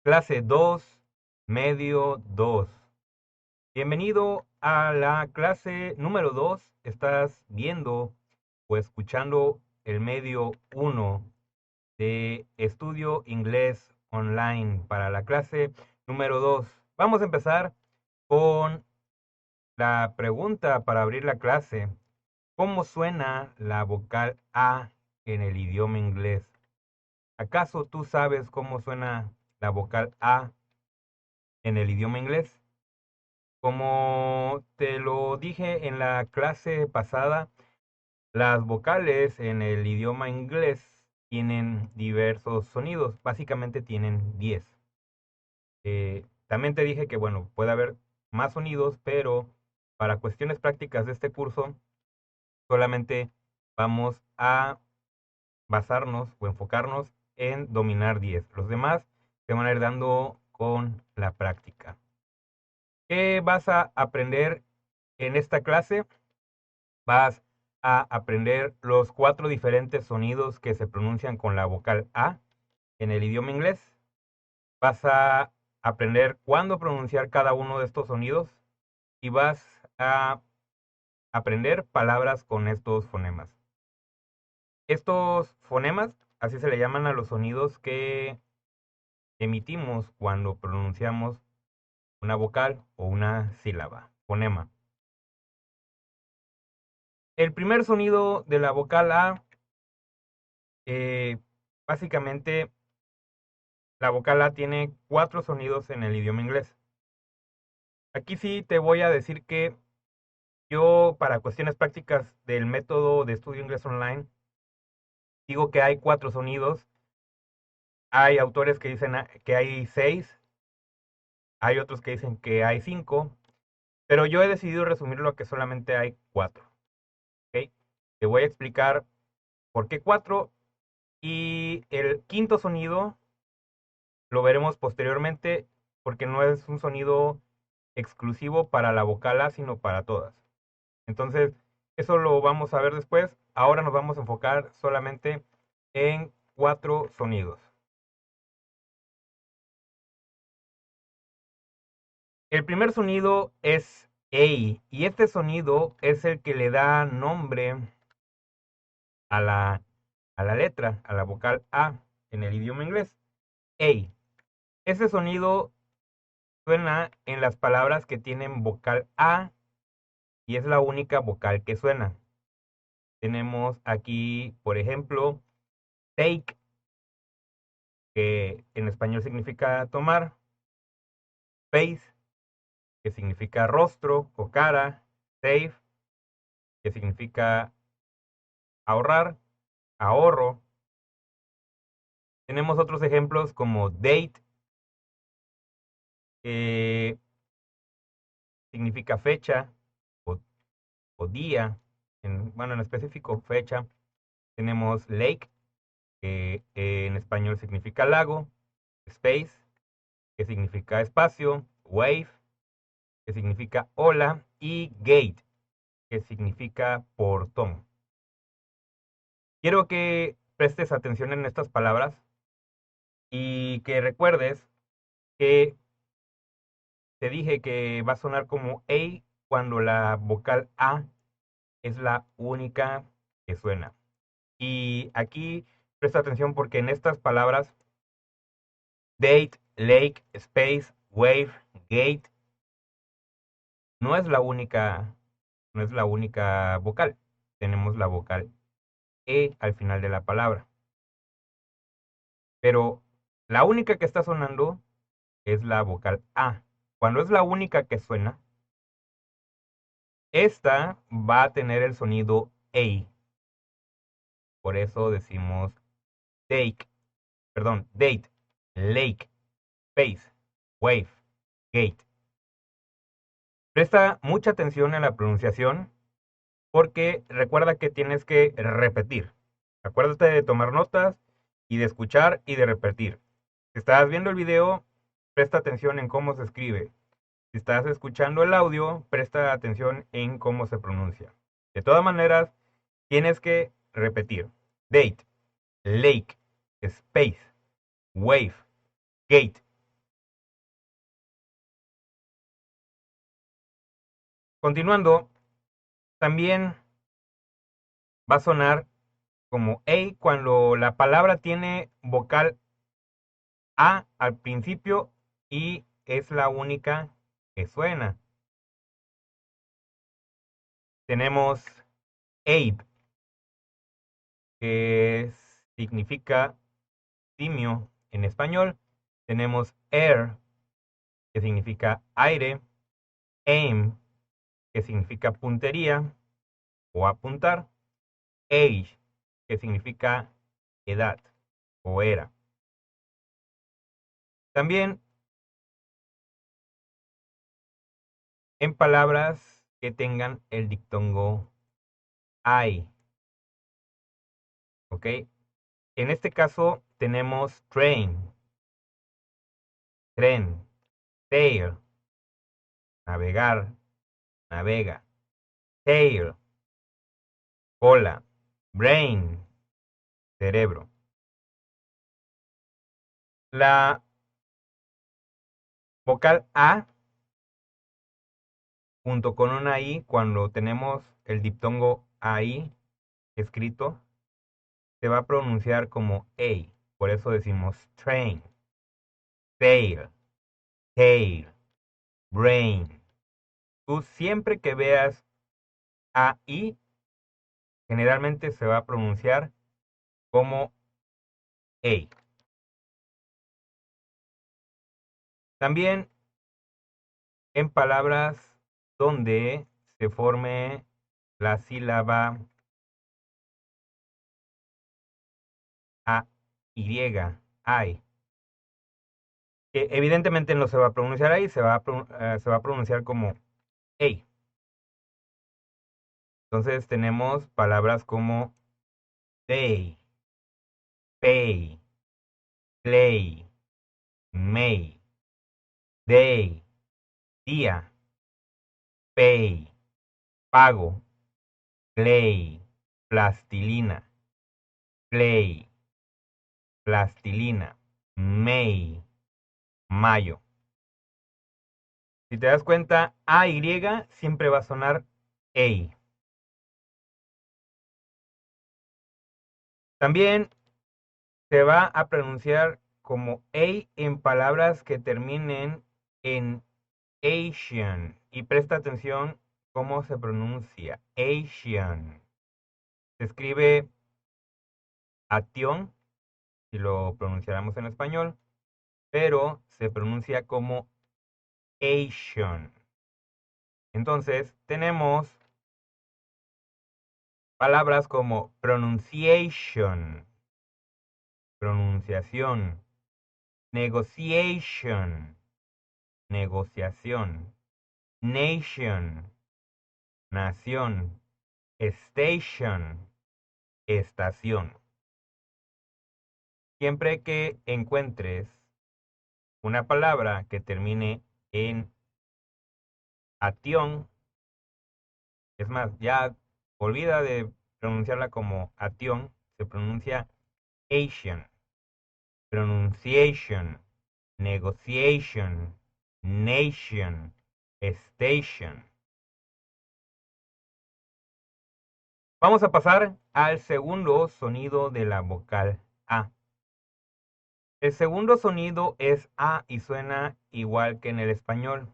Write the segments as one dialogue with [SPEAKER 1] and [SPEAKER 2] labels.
[SPEAKER 1] Clase 2, medio 2. Bienvenido a la clase número 2. Estás viendo o escuchando el medio 1 de estudio inglés online para la clase número 2. Vamos a empezar con la pregunta para abrir la clase. ¿Cómo suena la vocal A en el idioma inglés? ¿Acaso tú sabes cómo suena la vocal A en el idioma inglés? Como te lo dije en la clase pasada, las vocales en el idioma inglés tienen diversos sonidos, básicamente tienen 10. También te dije que, bueno, puede haber más sonidos, pero para cuestiones prácticas de este curso, solamente vamos a basarnos o enfocarnos en dominar 10. Los demás se van a ir dando con la práctica. ¿Qué vas a aprender en esta clase? Vas a aprender los 4 diferentes sonidos que se pronuncian con la vocal A en el idioma inglés. Vas a aprender cuándo pronunciar cada uno de estos sonidos y vas a aprender palabras con estos fonemas. Estos fonemas, así se le llaman a los sonidos que emitimos cuando pronunciamos una vocal o una sílaba, fonema. El primer sonido de la vocal A, eh, básicamente la vocal A tiene 4 sonidos en el idioma inglés. Aquí sí te voy a decir que yo, para cuestiones prácticas del método de estudio inglés online, digo que hay 4 sonidos. Hay autores que dicen que hay 6, hay otros que dicen que hay 5, pero yo he decidido resumirlo a que solamente hay 4. ¿Ok? Te voy a explicar por qué 4 y el quinto sonido lo veremos posteriormente porque no es un sonido exclusivo para la vocal A, sino para todas. Entonces, eso lo vamos a ver después. Ahora nos vamos a enfocar solamente en 4 sonidos. El primer sonido es A, y este sonido es el que le da nombre a la letra, a la vocal A en el idioma inglés. A. Ese sonido suena en las palabras que tienen vocal A y es la única vocal que suena. Tenemos aquí, por ejemplo, take, que en español significa tomar; face, que significa rostro o cara; save, que significa ahorrar, ahorro. Tenemos otros ejemplos como date, que significa fecha o, o día, bueno, en específico fecha. Tenemos lake, que en español significa lago; space, que significa espacio; wave, que significa ola; y gate, que significa portón. Quiero que prestes atención en estas palabras y que recuerdes que te dije que va a sonar como A cuando la vocal A es la única que suena. Y aquí presta atención porque en estas palabras, date, lake, space, wave, gate, no es la única, no es la única vocal. Tenemos la vocal E al final de la palabra. Pero la única que está sonando es la vocal A. Cuando es la única que suena, esta va a tener el sonido A. Por eso decimos take, perdón, date, lake, space, wave, gate. Presta mucha atención en la pronunciación porque recuerda que tienes que repetir. Acuérdate de tomar notas y de escuchar y de repetir. Si estás viendo el video, presta atención en cómo se escribe. Si estás escuchando el audio, presta atención en cómo se pronuncia. De todas maneras, tienes que repetir. Date, lake, space, wave, gate. Continuando, también va a sonar como A cuando la palabra tiene vocal A al principio y es la única que suena. Tenemos Abe, que significa simio en español. Tenemos air, que significa aire. Aim, que significa puntería o apuntar. Age, que significa edad o era. También en palabras que tengan el diptongo I, ¿ok? En este caso tenemos train, tren, sail, navegar, navega, tail, cola, brain, cerebro. La vocal A junto con una I, cuando tenemos el diptongo AI escrito, se va a pronunciar como A. Por eso decimos train, sail, tail, brain. Tú siempre que veas AI, generalmente se va a pronunciar como A. También en palabras donde se forme la sílaba AY, I, que evidentemente no se va a pronunciar ahí, se va a pronunciar como A. Entonces tenemos palabras como day, pay, play, may, day, día, pay, pago, play, plastilina, play, plastilina, may, mayo. Si te das cuenta, AY siempre va a sonar A. También se va a pronunciar como A en palabras que terminen en Asian. Y presta atención cómo se pronuncia. Asian. Se escribe ation, si lo pronunciáramos en español, pero se pronuncia como Asian. Entonces, tenemos palabras como pronunciation, pronunciación, negotiation, negociación, nation, nación, station, estación. Siempre que encuentres una palabra que termine en ation, es más, ya olvida de pronunciarla como ation, se pronuncia Asian, pronunciation, negotiation, nation, station. Vamos a pasar al segundo sonido de la vocal A. El segundo sonido es A y suena igual que en el español.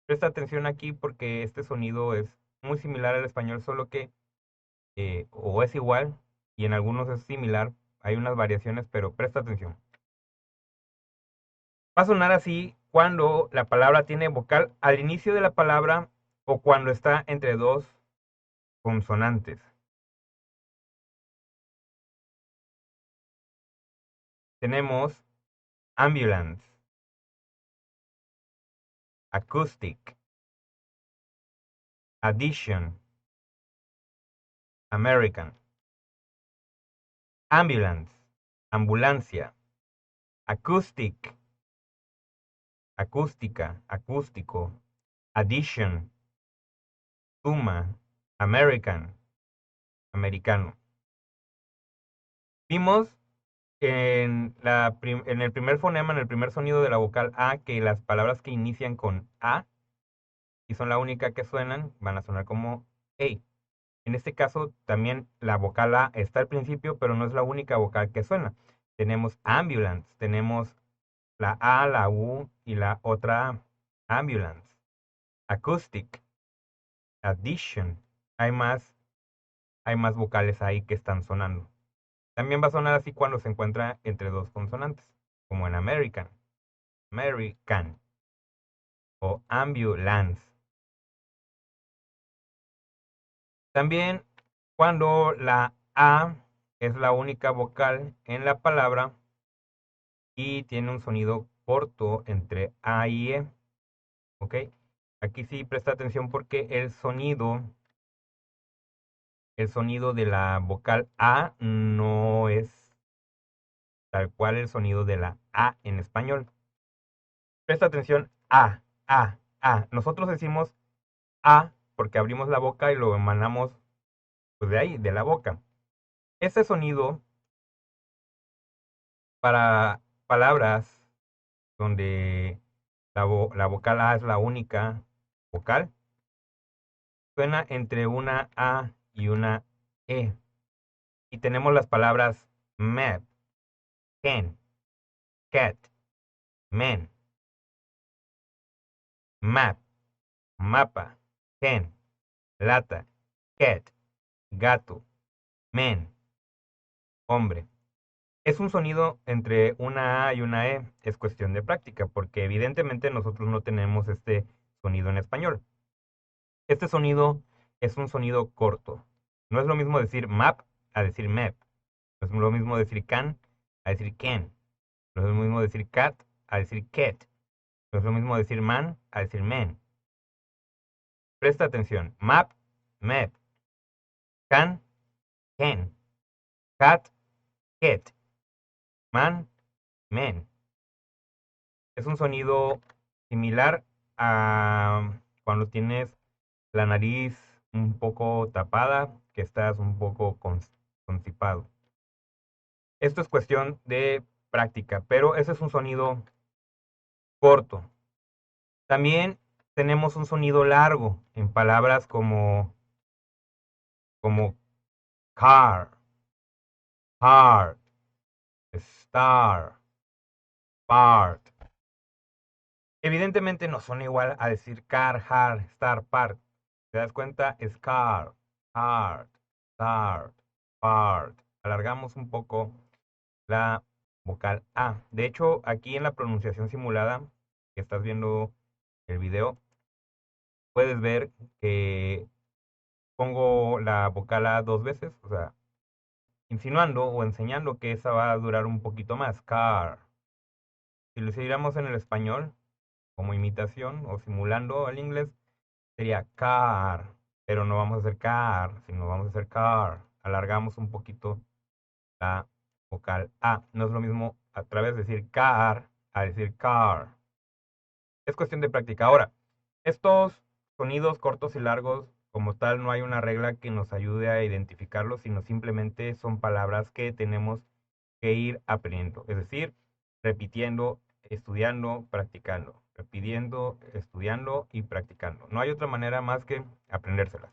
[SPEAKER 1] Presta atención aquí porque este sonido es muy similar al español, solo que o es igual y en algunos es similar. Hay unas variaciones, pero presta atención. Va a sonar así cuando la palabra tiene vocal al inicio de la palabra o cuando está entre dos consonantes. Tenemos ambulance, acoustic, addition, American. Ambulance, ambulancia. Acoustic, acústica, acústico. Addition, suma. American, americano. Vimos en el primer fonema, en el primer sonido de la vocal A, que las palabras que inician con A y son la única que suenan, van a sonar como A. En este caso, también la vocal A está al principio, pero no es la única vocal que suena. Tenemos ambulance, tenemos la A, la U y la otra A. Ambulance. Acoustic. Addition. Hay más vocales ahí que están sonando. También va a sonar así cuando se encuentra entre dos consonantes, como en American, American o ambulance. También cuando la A es la única vocal en la palabra y tiene un sonido corto entre A y E. ¿Ok? Aquí sí presta atención porque el sonido de la vocal A no es tal cual el sonido de la A en español. Presta atención, A, A, A. Nosotros decimos A porque abrimos la boca y lo emanamos pues, de ahí, de la boca. Ese sonido para palabras donde la vocal A es la única vocal, suena entre una A y una E. Y tenemos las palabras map, can, cat, man, map, mapa, can, lata, cat, gato, man, hombre. Es un sonido entre una A y una E, es cuestión de práctica, porque evidentemente nosotros no tenemos este sonido en español. Este sonido es un sonido corto. No es lo mismo decir map a decir map. No es lo mismo decir can a decir can. No es lo mismo decir cat a decir cat. No es lo mismo decir man a decir man. Presta atención. Map, map. Can, can. Cat, cat. Man, man. Es un sonido similar a cuando tienes la nariz un poco tapada, que estás un poco constipado. Esto es cuestión de práctica, pero ese es un sonido corto. También tenemos un sonido largo en palabras como car, heart, star, part. Evidentemente no son igual a decir car, heart, star, part. ¿Te das cuenta? Es car, heart, start, part. Alargamos un poco la vocal A. De hecho, aquí en la pronunciación simulada, que estás viendo el video, puedes ver que pongo la vocal A dos veces, o sea, insinuando o enseñando que esa va a durar un poquito más. Car. Si lo hiciéramos en el español, como imitación o simulando al inglés, sería car. Pero no vamos a hacer car, sino vamos a hacer car. Alargamos un poquito la vocal A. No es lo mismo a través de decir car a decir car. Es cuestión de práctica. Ahora, estos sonidos cortos y largos, como tal, no hay una regla que nos ayude a identificarlos, sino simplemente son palabras que tenemos que ir aprendiendo. Es decir, repitiendo, estudiando, practicando. Repitiendo, estudiando y practicando. No hay otra manera más que aprendérselas.